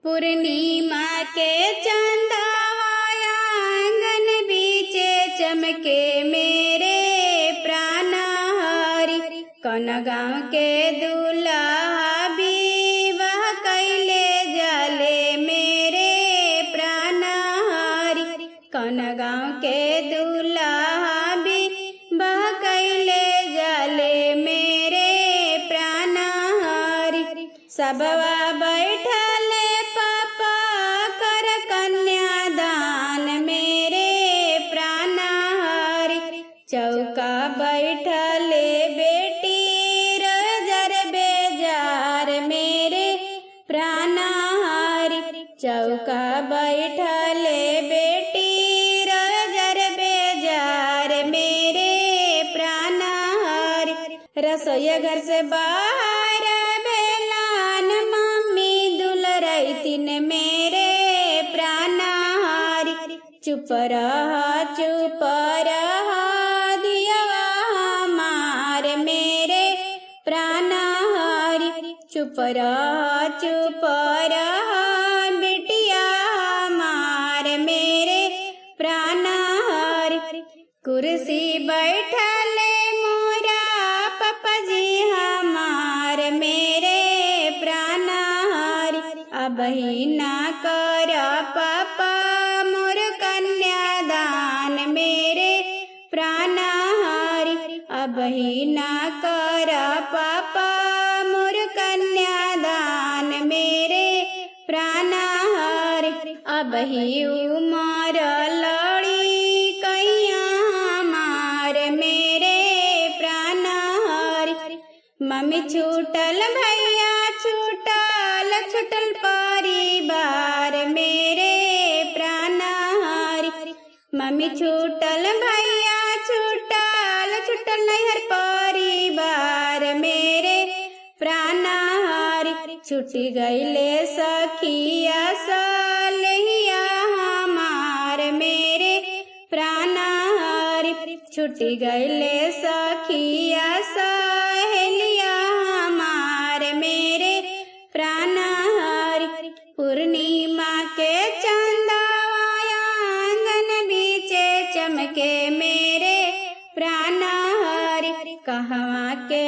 पूर्णिमा के चंदाया आंगन बीचे चमके मेरे प्राण हरि। कौन गाँव के दूल्हा भी वह कैले जाले मेरे प्राण हरि। कौन गाँव के दूल्हा भी वह कैले जाले मेरे प्राण हरि। सबवा बैठले पापा कर कन्यादान मेरे प्राण हरि। चौका बैठले बेटी रजर बेजार मेरे प्राण हरि। चौका बैठले बेटी रजर बेजार मेरे प्राण हरि। रसोई घर से बाहर बेलान मम्मी दुलरैतिन मेरे प्राण हरि। चुप रहा दियवा हमार मेरे प्राण हरि। चुप रहा बिटिया हमार मेरे प्राण हरि। कुर्सी बैठले मोरा पापा जी हमार मेरे प्राण हरि। अब ही ना कर पापा मोर कन्यादान मेरे प्राण हरि। अब ही ना कर पापा मोर कन्यादान मेरे प्राण हरि। अब ही उमर लड़ी कैया हमार मेरे प्राण हरि। मम्मी छूटल भैया छूटल परिवार मेरे प्राण हरि। मम्मी छूटल भैया छूटल नैहर परिवार मेरे प्राण हरि। छुटी गईले सखिया सालिया हमार मेरे प्राण हरि। छुटी गईले सखिया सहेलिया हमार मेरे प्राण हरि। पूर्णिमा के चंदाया आंगन बीचे चमके मेरे प्राण हरि। कहवा के